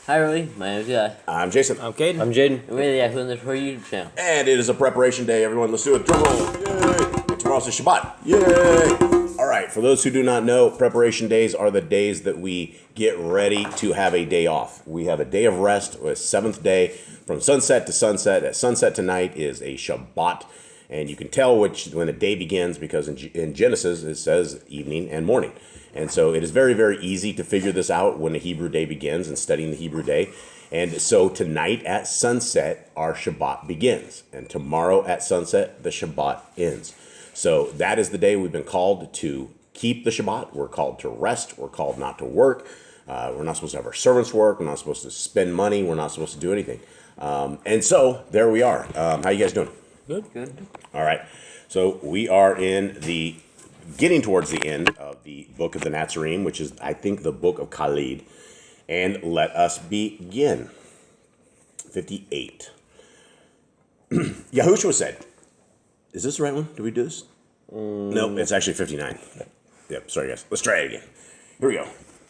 Hi, Rory. My name is Eli. I'm Jason. I'm Caden. I'm Jaden. And we're the YHWH on the Torah YouTube channel. And it is a preparation day, everyone. Let's do it. Drum roll. Yay. And tomorrow's the Shabbat. Yay. All right. For those who do not know, preparation days are the days that we get ready to have a day off. We have a day of rest, a seventh day from sunset to sunset. At sunset tonight is a Shabbat. And you can tell when the day begins because in Genesis it says evening and morning. And so it is very, very easy to figure this out when the Hebrew day begins and studying the Hebrew day. And so tonight at sunset, our Shabbat begins. And tomorrow at sunset, the Shabbat ends. So that is the day we've been called to keep the Shabbat. We're called to rest. We're called not to work. We're not supposed to have our servants work. We're not supposed to spend money. We're not supposed to do anything. And so there we are. How you guys doing? Good. All right. So we are getting towards the end of the book of the Natsarim, which is, I think, the book of Khalid. And let us begin. 58. YHWH said, is this the right one? Did we do this? No, it's actually 59. Yep, sorry guys. Let's try it again. Here we go.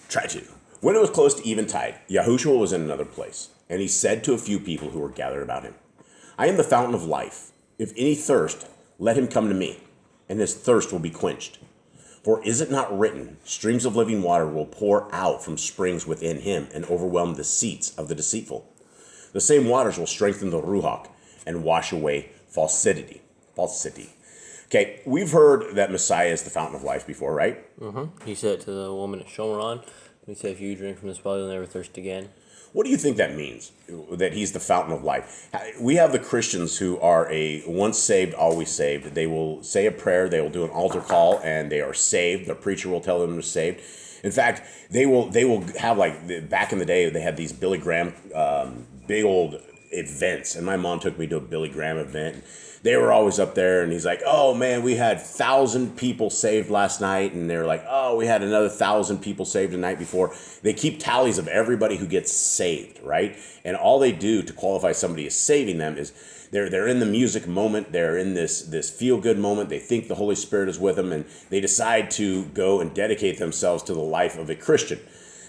Try to. When it was close to eventide, YHWH was in another place, and he said to a few people who were gathered about him, I am the fountain of life. If any thirst, let him come to me, and his thirst will be quenched. For is it not written, streams of living water will pour out from springs within him and overwhelm the seats of the deceitful? The same waters will strengthen the Ruach and wash away falsity. Okay, we've heard that Messiah is the fountain of life before, right? Mm-hmm. He said it to the woman at Shomron. He said, if you drink from this well, you'll never thirst again. What do you think that means, that he's the fountain of life? We have the Christians who are once saved, always saved. They will say a prayer, they will do an altar call, and they are saved. The preacher will tell them they're saved. In fact, they will have, like, back in the day, they had these Billy Graham big old events, and my mom took me to a Billy Graham event. They were always up there, and he's like, oh, man, we had 1,000 people saved last night, and they're like, oh, we had another 1,000 people saved the night before. They keep tallies of everybody who gets saved, right? And all they do to qualify somebody as saving them is they're in the music moment, they're in this feel-good moment, they think the Holy Spirit is with them, and they decide to go and dedicate themselves to the life of a Christian.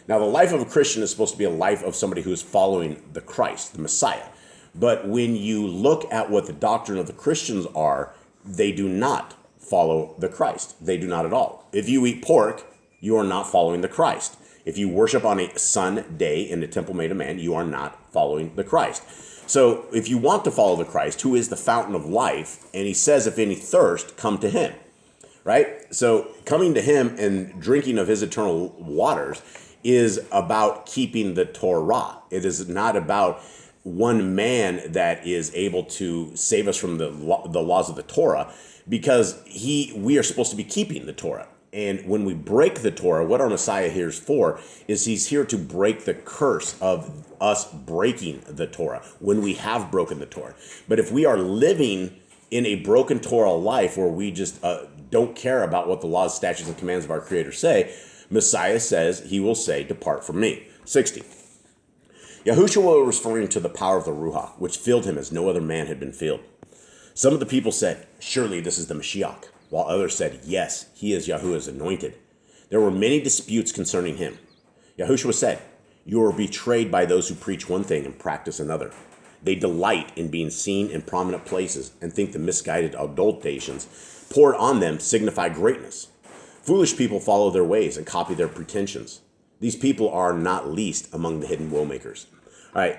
Now, the life of a Christian is supposed to be a life of somebody who is following the Christ, the Messiah. But when you look at what the doctrine of the Christians are, they do not follow the Christ. They do not at all. If you eat pork, you are not following the Christ. If you worship on a sun day in the temple made of man, you are not following the Christ. So if you want to follow the Christ, who is the fountain of life, and he says, if any thirst, come to him, right? So coming to him and drinking of his eternal waters is about keeping the Torah. It is not about one man that is able to save us from the laws of the Torah, because we are supposed to be keeping the Torah. And when we break the Torah, what our Messiah here is for is he's here to break the curse of us breaking the Torah when we have broken the Torah. But if we are living in a broken Torah life where we just don't care about what the laws, statutes, and commands of our Creator say, Messiah says, he will say, depart from me. 60. YHWH was referring to the power of the Ruach, which filled him as no other man had been filled. Some of the people said, surely this is the Mashiach, while others said, yes, he is Yahuwah's anointed. There were many disputes concerning him. YHWH said, you are betrayed by those who preach one thing and practice another. They delight in being seen in prominent places and think the misguided adulterations poured on them signify greatness. Foolish people follow their ways and copy their pretensions. These people are not least among the hidden will makers. All right.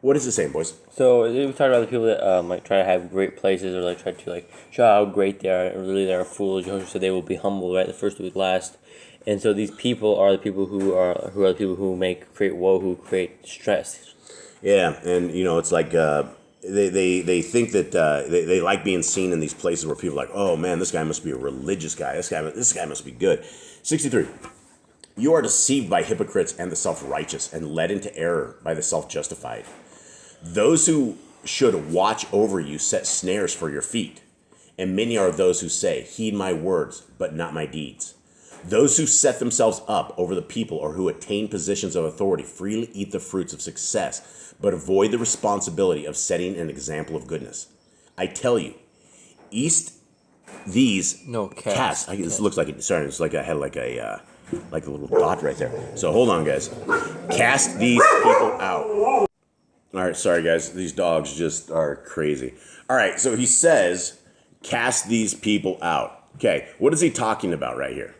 What is it saying, boys? So we talked about the people that like try to have great places or like try to like show how great they are. And really, they're fools. YHWH said they will be humble, right? The first will be last. And so these people are the people who are the people who create woe, who create stress. Yeah, and it's like they think that they like being seen in these places where people are like, oh man, this guy must be a religious guy. This guy must be good. 63. You are deceived by hypocrites and the self-righteous and led into error by the self-justified. Those who should watch over you set snares for your feet, and many are those who say, heed my words, but not my deeds. Those who set themselves up over the people or who attain positions of authority freely eat the fruits of success, but avoid the responsibility of setting an example of goodness. I tell you, these cast. This looks like it's like I had like a like a little dot right there. So hold on, guys. Cast these people out. All right, sorry, guys. These dogs just are crazy. All right, so he says, cast these people out. Okay, what is he talking about right here?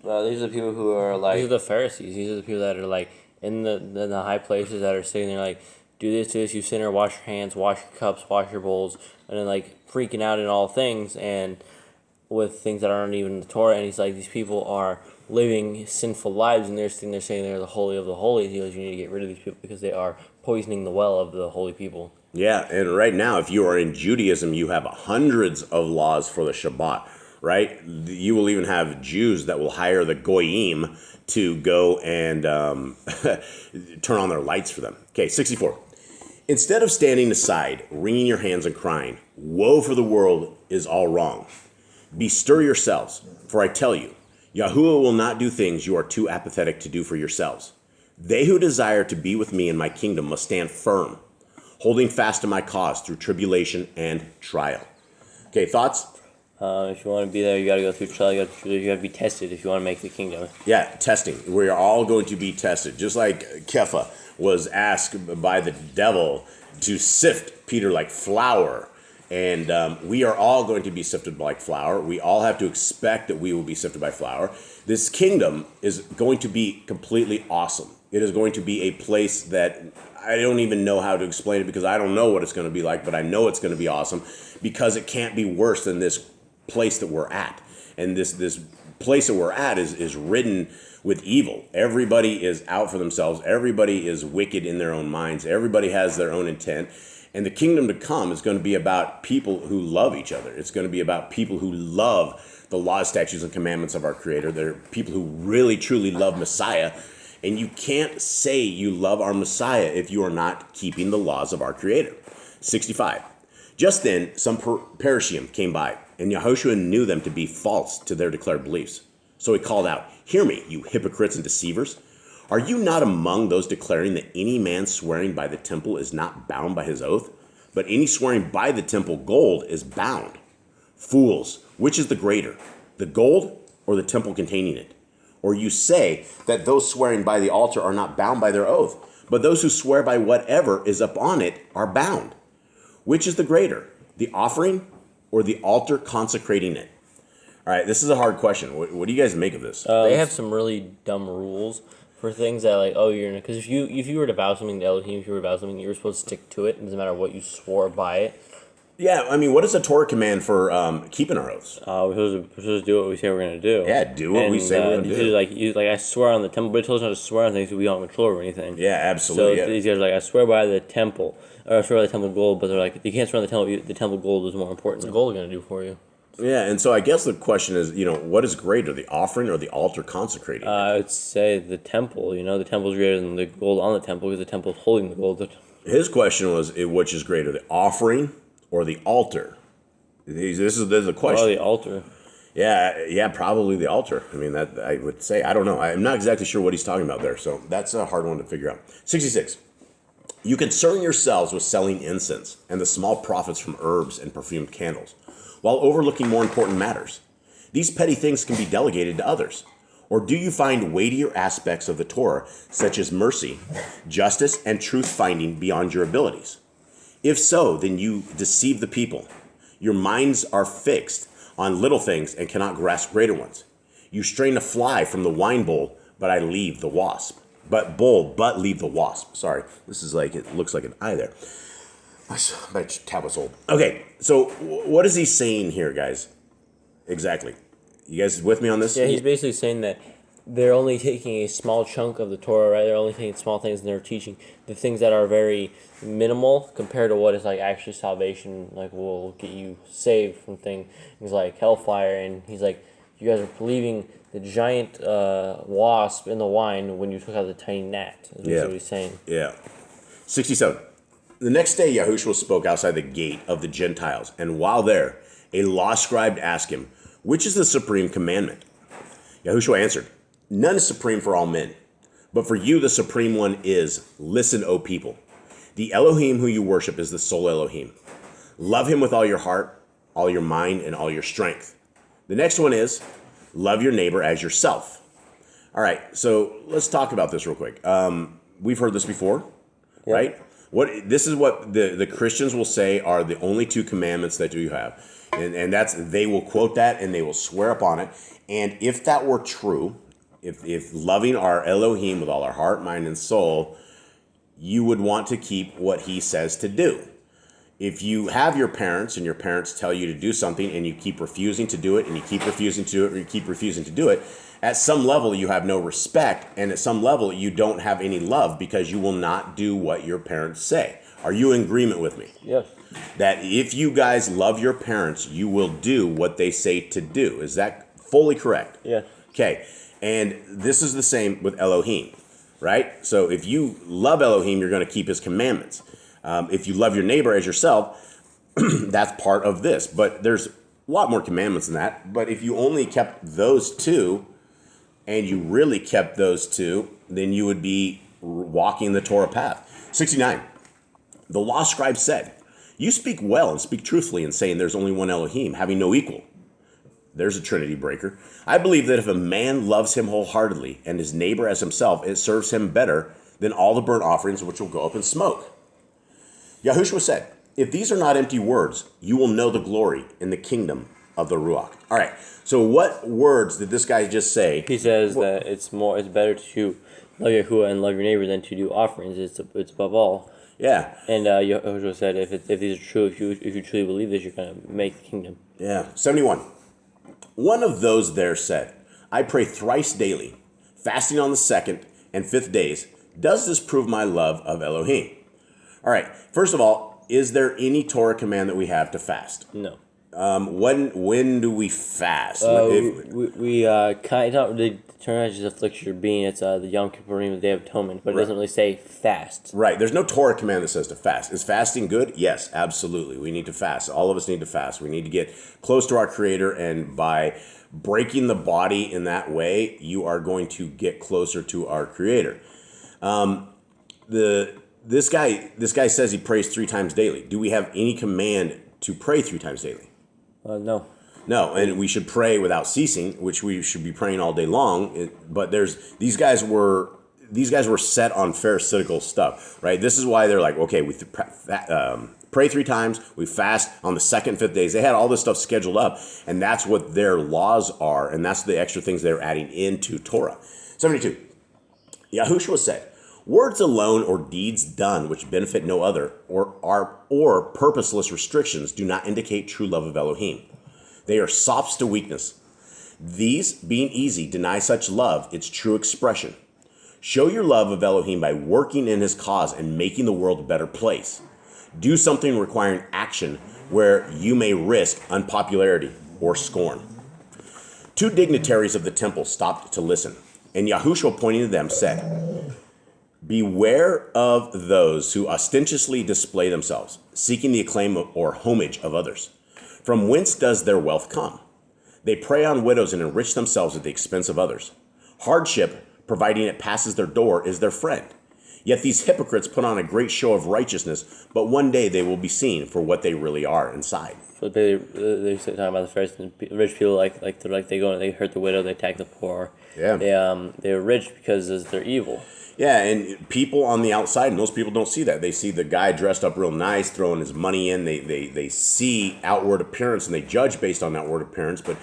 These are the people who are like... These are the Pharisees. These are the people that are like in the high places that are sitting there like, do this, you sinner, wash your hands, wash your cups, wash your bowls, and then like freaking out in all things and with things that aren't even in the Torah. And he's like, these people are living sinful lives, and they're sitting there saying they're the holy of the holies. He goes, you need to get rid of these people because they are poisoning the well of the holy people. Yeah, and right now, if you are in Judaism, you have hundreds of laws for the Shabbat, right? You will even have Jews that will hire the Goyim to go and turn on their lights for them. Okay, 64. Instead of standing aside, wringing your hands and crying, woe for the world is all wrong. Bestir yourselves, for I tell you, Yahuwah will not do things you are too apathetic to do for yourselves. They who desire to be with me in my kingdom must stand firm, holding fast to my cause through tribulation and trial. Okay, thoughts? If you want to be there, you got to go through trial. You got to be tested if you want to make the kingdom. Yeah, testing. We are all going to be tested. Just like Kepha was asked by the devil to sift Peter like flour. And we are all going to be sifted like flour. We all have to expect that we will be sifted by flour. This kingdom is going to be completely awesome. It is going to be a place that I don't even know how to explain it because I don't know what it's going to be like, but I know it's going to be awesome because it can't be worse than this place that we're at. And this place that we're at is ridden with evil. Everybody is out for themselves. Everybody is wicked in their own minds. Everybody has their own intent. And the kingdom to come is going to be about people who love each other. It's going to be about people who love the laws, statutes, and commandments of our Creator. They're people who really, truly love Messiah. And you can't say you love our Messiah if you are not keeping the laws of our Creator. 65. Just then, some Parashim came by, and Yahushua knew them to be false to their declared beliefs. So he called out, "Hear me, you hypocrites and deceivers. Are you not among those declaring that any man swearing by the temple is not bound by his oath? But any swearing by the temple gold is bound. Fools, which is the greater, the gold or the temple containing it? Or you say that those swearing by the altar are not bound by their oath, but those who swear by whatever is upon it are bound. Which is the greater, the offering or the altar consecrating it?" All right, this is a hard question. What do you guys make of this? They have some really dumb rules for things that like, oh, you're because if you were to vow something to Elohim, if you were to vow something, you were supposed to stick to it. It doesn't matter what you swore by it. Yeah, I mean, what is the Torah command for keeping our oaths? We're supposed to do what we say we're going to do. Yeah, do what we say we're going to do. Like I swear on the temple, but it tells us not to swear on things that we don't control or anything. Yeah, absolutely. So these guys are like, I swear by the temple, or I swear by the temple gold, but they're like, you can't swear on the temple. The temple gold is more important. What's the gold going to do for you? Yeah, and so I guess the question is, what is greater, the offering or the altar consecrating? I would say the temple. The temple is greater than the gold on the temple because the temple is holding the gold. His question was, which is greater, the offering or the altar? This is the question. Oh, the altar. Yeah, probably the altar. I mean, that I would say. I don't know. I'm not exactly sure what he's talking about there, so that's a hard one to figure out. 66. You concern yourselves with selling incense and the small profits from herbs and perfumed candles, while overlooking more important matters. These petty things can be delegated to others. Or do you find weightier aspects of the Torah, such as mercy, justice, and truth-finding beyond your abilities? If so, then you deceive the people. Your minds are fixed on little things and cannot grasp greater ones. You strain a fly from the wine bowl, but I leave the wasp. But leave the wasp. Sorry, this is like, it looks like an eye there. My tablet's old. Okay, so what is he saying here, guys? Exactly. You guys with me on this? Yeah, he's basically saying that they're only taking a small chunk of the Torah, right? They're only taking small things and they're teaching the things that are very minimal compared to what is like actually salvation, like will get you saved from things like hellfire. And he's like, you guys are believing the giant wasp in the wine when you took out the tiny gnat. Is what he's saying. Yeah. 67. The next day, Yahushua spoke outside the gate of the Gentiles, and while there, a law scribe asked him, "Which is the supreme commandment?" Yahushua answered, "None is supreme for all men, but for you the supreme one is, listen, O people. The Elohim who you worship is the sole Elohim. Love him with all your heart, all your mind, and all your strength. The next one is, love your neighbor as yourself. All right, so let's talk about this real quick. We've heard this before, Yep. right? This is what the Christians will say are the only two commandments that you have, and that's they will quote that and they will swear upon it. And if that were true, if loving our Elohim with all our heart, mind, and soul, you would want to keep what He says to do. If you have your parents and your parents tell you to do something and you keep refusing to do it and you keep refusing to do it and you keep refusing to do it, at some level you have no respect, and at some level you don't have any love because you will not do what your parents say. Are you in agreement with me? Yes. That if you guys love your parents, you will do what they say to do. Is that fully correct? Yes. Okay. And this is the same with Elohim, right? So if you love Elohim, you're going to keep His commandments. If you love your neighbor as yourself, that's part of this. But there's a lot more commandments than that. But if you only kept those two, and you really kept those two, then you would be walking the Torah path. 69. The law scribe said, "You speak well and speak truthfully in saying there's only one Elohim, having no equal." There's a Trinity breaker. "I believe that if a man loves him wholeheartedly and his neighbor as himself, it serves him better than all the burnt offerings which will go up in smoke." YHWH said, "If these are not empty words, you will know the glory in the kingdom of the Ruach." All right. So what words did this guy just say? He says that it's better to love Yahuwah and love your neighbor than to do offerings. It's above all. Yeah. And Yahuwah said, if these are true, if you truly believe this, you're gonna make the kingdom. Yeah. 71. One of those there said, "I pray thrice daily, fasting on the 2nd and 5th days. Does this prove my love of Elohim?" All right. First of all, is there any Torah command that we have to fast? No. When do we fast? We kind of the terminology afflicts your being. It's the Yom Kippurim, the Day of Atonement, but it doesn't really say fast. Right. There's no Torah command that says to fast. Is fasting good? Yes, absolutely. We need to fast. All of us need to fast. We need to get close to our Creator, and by breaking the body in that way, you are going to get closer to our Creator. This guy says he prays 3 times daily. Do we have any command to pray 3 times daily? No. No, and we should pray without ceasing, which we should be praying all day long. But these guys were set on pharisaical stuff, right? This is why they're like, okay, we pray 3 times, we fast on the 2nd, 5th days. They had all this stuff scheduled up, and that's what their laws are, and that's the extra things they're adding into Torah. 72. YHWH said, "Words alone or deeds done which benefit no other or purposeless restrictions do not indicate true love of Elohim. They are sops to weakness. These, being easy, deny such love its true expression. Show your love of Elohim by working in His cause and making the world a better place. Do something requiring action where you may risk unpopularity or scorn." 2 dignitaries of the temple stopped to listen, and YHWH, pointing to them, said, "Beware of those who ostentatiously display themselves, seeking the acclaim or homage of others. From whence does their wealth come? They prey on widows and enrich themselves at the expense of others. Hardship, providing it passes their door, is their friend. Yet these hypocrites put on a great show of righteousness, but one day they will be seen for what they really are inside." So they talking about the Pharisees. Rich people they go and they hurt the widow, they attack the poor. Yeah. They're rich because they're evil. Yeah, and people on the outside, most people don't see that. They see the guy dressed up real nice, throwing his money in. They see outward appearance, and they judge based on outward appearance. But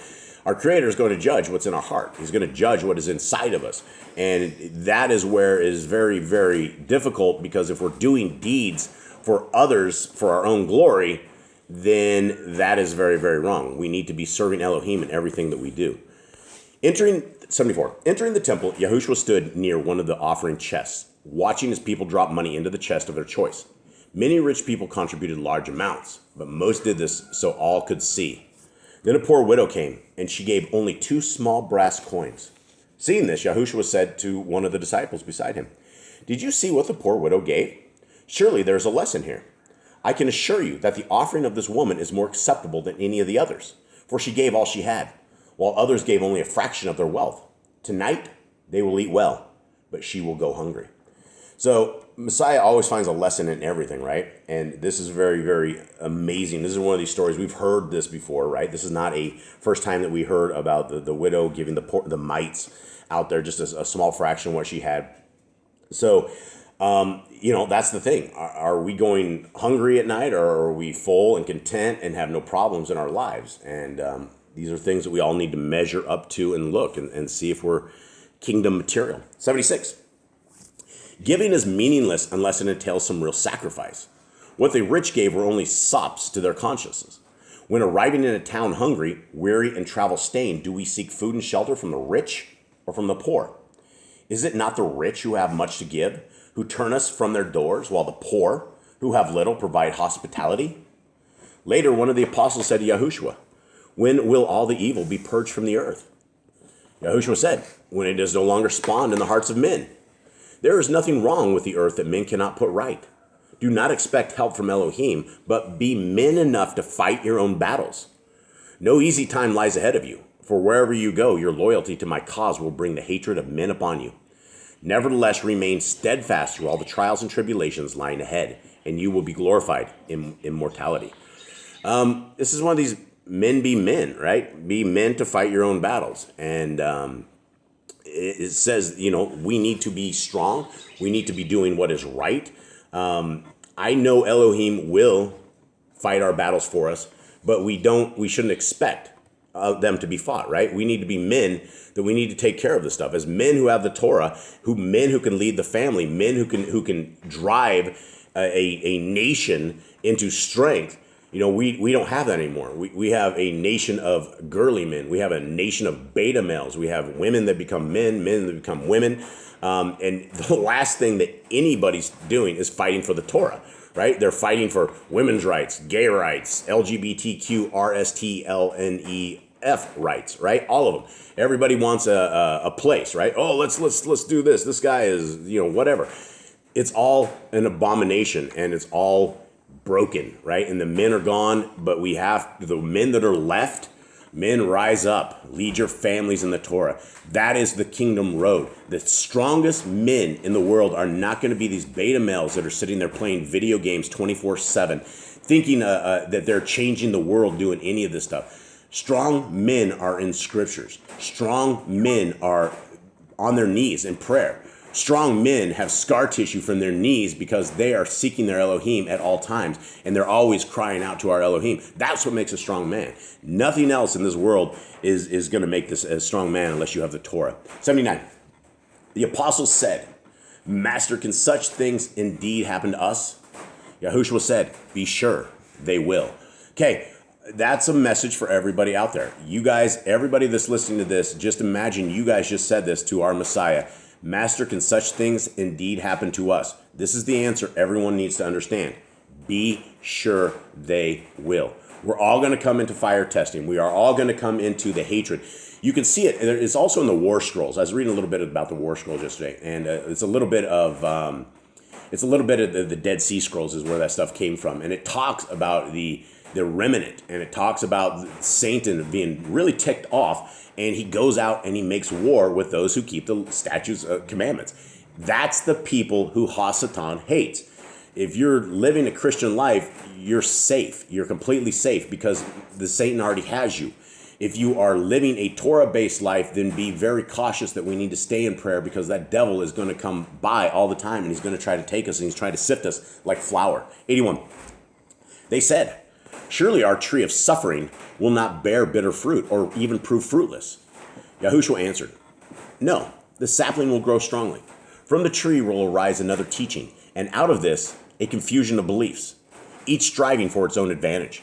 our Creator is going to judge what's in our heart. He's going to judge what is inside of us. And that is where it is very, very difficult, because if we're doing deeds for others for our own glory, then that is very, very wrong. We need to be serving Elohim in everything that we do. 74. Entering the temple, YHWH stood near one of the offering chests, watching as people dropped money into the chest of their choice. Many rich people contributed large amounts, but most did this so all could see. Then a poor widow came, and she gave only 2 small brass coins. Seeing this, YHWH said to one of the disciples beside him, "Did you see what the poor widow gave? Surely there is a lesson here. I can assure you that the offering of this woman is more acceptable than any of the others, for she gave all she had, while others gave only a fraction of their wealth. Tonight, they will eat well, but she will go hungry." So Messiah always finds a lesson in everything, right? And this is very, very amazing. This is one of these stories. We've heard this before, right? This is not a first time that we heard about the widow giving the mites. out there, just a small fraction of what she had. So, that's the thing. Are we going hungry at night, or are we full and content and have no problems in our lives? And these are things that we all need to measure up to and look and see if we're kingdom material. 76. Giving is meaningless unless it entails some real sacrifice. What the rich gave were only sops to their consciences. When arriving in a town hungry, weary, and travel-stained, do we seek food and shelter from the rich or from the poor? Is it not the rich who have much to give, who turn us from their doors, while the poor, who have little, provide hospitality? Later, one of the apostles said to YHWH, when will all the evil be purged from the earth? YHWH said, when it is no longer spawned in the hearts of men. There is nothing wrong with the earth that men cannot put right. Do not expect help from Elohim, but be men enough to fight your own battles. No easy time lies ahead of you, for wherever you go, your loyalty to my cause will bring the hatred of men upon you. Nevertheless, remain steadfast through all the trials and tribulations lying ahead, and you will be glorified in immortality. This is one of these men be men, right? Be men to fight your own battles. And it says, we need to be strong. We need to be doing what is right. I know Elohim will fight our battles for us, but we shouldn't expect them to be fought, right? We need to be men that we need to take care of this stuff as men who have the Torah, men who can lead the family, men who can drive a nation into strength. We don't have that anymore. We have a nation of girly men. We have a nation of beta males. We have women that become men that become women. And the last thing that anybody's doing is fighting for the Torah, right? They're fighting for women's rights, gay rights, LGBTQ, RSTLNEF rights, right? All of them. Everybody wants a place, right? Oh, let's do this. This guy is, whatever. It's all an abomination, and it's all broken, right? And the men are gone, but we have the men that are left. Men, rise up, lead your families in the Torah. That is the kingdom road. The strongest men in the world are not going to be these beta males that are sitting there playing video games 24/7, thinking that they're changing the world doing any of this stuff. Strong men are in scriptures. Strong men are on their knees in prayer. Strong men have scar tissue from their knees because they are seeking their Elohim at all times, and they're always crying out to our Elohim. That's what makes a strong man. Nothing else in this world is going to make this a strong man unless you have the Torah. 79. The apostle said, Master, can such things indeed happen to us? YHWH said, be sure they will. Okay, that's a message for everybody out there. You guys, everybody that's listening to this, just imagine you guys just said this to our Messiah. Master, can such things indeed happen to us? This is the answer everyone needs to understand. Be sure they will. We're all going to come into fire testing. We are all going to come into the hatred. You can see it. It's also in the War Scrolls. I was reading a little bit about the War Scrolls yesterday, and it's a little bit of the Dead Sea Scrolls is where that stuff came from, and it talks about the remnant, and it talks about Satan being really ticked off, and he goes out and he makes war with those who keep the statutes, commandments. That's the people who Hasatan hates. If you're living a Christian life, you're safe. You're completely safe because the Satan already has you. If you are living a Torah-based life, then be very cautious that we need to stay in prayer because that devil is going to come by all the time and he's going to try to take us and he's trying to sift us like flour. 81. They said, surely our tree of suffering will not bear bitter fruit or even prove fruitless. YHWH answered, no, the sapling will grow strongly. From the tree will arise another teaching, and out of this, a confusion of beliefs, each striving for its own advantage.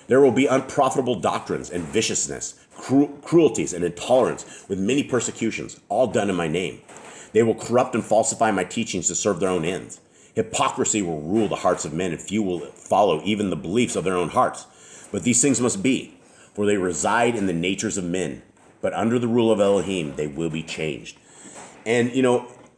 There will be unprofitable doctrines and viciousness, cruelties and intolerance, with many persecutions, all done in my name. They will corrupt and falsify my teachings to serve their own ends. Hypocrisy will rule the hearts of men, and few will follow even the beliefs of their own hearts. But these things must be, for they reside in the natures of men. But under the rule of Elohim, they will be changed. And,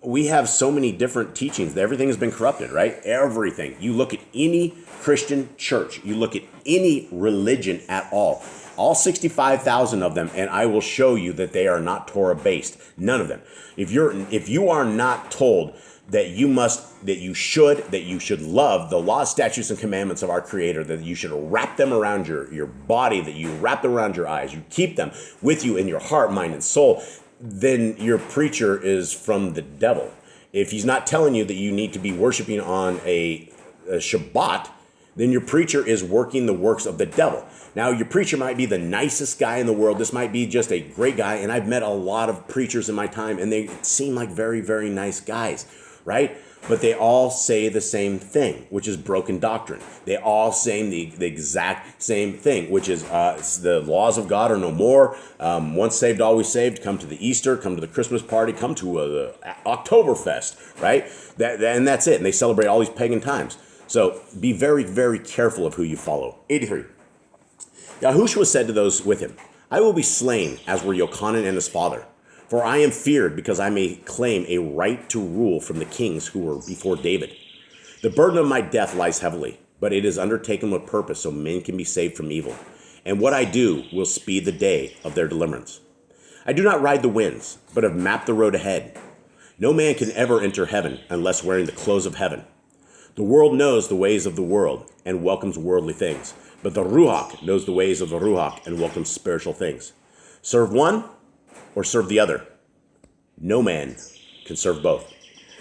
we have so many different teachings. Everything has been corrupted, right? Everything. You look at any Christian church, you look at any religion at all 65,000 of them, and I will show you that they are not Torah-based. None of them. If you are not told that you should love the law, statutes, and commandments of our Creator, that you should wrap them around your body, that you wrap them around your eyes, you keep them with you in your heart, mind, and soul, then your preacher is from the devil. If he's not telling you that you need to be worshiping on a Shabbat, then your preacher is working the works of the devil. Now, your preacher might be the nicest guy in the world. This might be just a great guy. And I've met a lot of preachers in my time, and they seem like very, very nice guys, right? But they all say the same thing, which is broken doctrine. They all say the exact same thing, which is the laws of God are no more. Once saved, always saved. Come to the Easter, come to the Christmas party, come to the Oktoberfest, right? And that's it. And they celebrate all these pagan times. So be very, very careful of who you follow. 83. YHWH said to those with him, I will be slain, as were Yochanan and his father. For I am feared, because I may claim a right to rule from the kings who were before David. The burden of my death lies heavily, but it is undertaken with purpose, so men can be saved from evil. And what I do will speed the day of their deliverance. I do not ride the winds, but have mapped the road ahead. No man can ever enter heaven unless wearing the clothes of heaven. The world knows the ways of the world and welcomes worldly things, but the Ruach knows the ways of the Ruach and welcomes spiritual things. Serve one or serve the other. No man can serve both.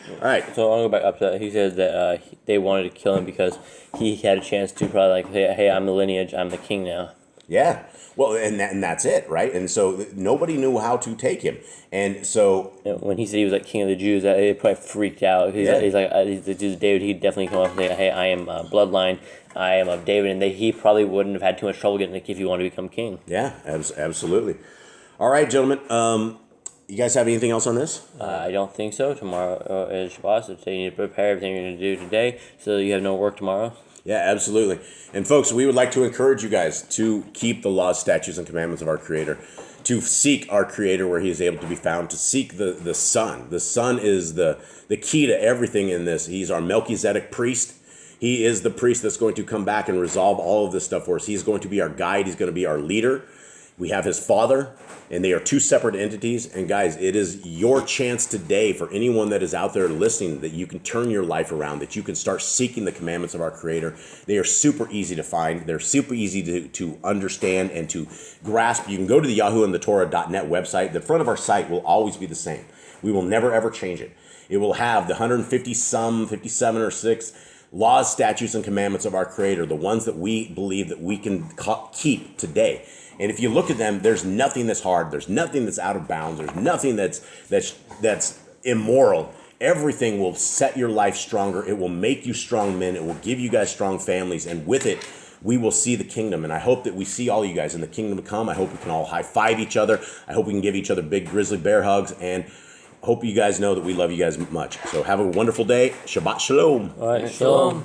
All right. So I'll go back up to that. He says that they wanted to kill him because he had a chance to probably like, hey, I'm the lineage, I'm the king now. Yeah. Well, and that's it, right? And so nobody knew how to take him. And so... When he said he was like king of the Jews, it probably freaked out. He's like, the Jews of David, he'd definitely come up and say, hey, I am bloodline, I am of David, and he probably wouldn't have had too much trouble getting if he wanted to become king. Yeah, absolutely. All right, gentlemen. You guys have anything else on this? I don't think so. Tomorrow is Shabbat, so you need to prepare everything you're going to do today so you have no work tomorrow. Yeah, absolutely. And folks, we would like to encourage you guys to keep the laws, statutes, and commandments of our Creator, to seek our Creator where He is able to be found, to seek the Son. The Son is the key to everything in this. He's our Melchizedek priest. He is the priest that's going to come back and resolve all of this stuff for us. He's going to be our guide. He's going to be our leader. We have His Father, and they are two separate entities. And guys, it is your chance today for anyone that is out there listening that you can turn your life around, that you can start seeking the commandments of our Creator. They are super easy to find. They're super easy to understand and to grasp. You can go to the Yahoo and the Torah.net website. The front of our site will always be the same. We will never, ever change it. It will have the 57 or 6 laws, statutes, and commandments of our Creator, the ones that we believe that we can keep today. And if you look at them, there's nothing that's hard. There's nothing that's out of bounds. There's nothing that's immoral. Everything will set your life stronger. It will make you strong men. It will give you guys strong families. And with it, we will see the kingdom. And I hope that we see all you guys in the kingdom to come. I hope we can all high five each other. I hope we can give each other big grizzly bear hugs. And hope you guys know that we love you guys much. So have a wonderful day. Shabbat Shalom. All right, Shalom.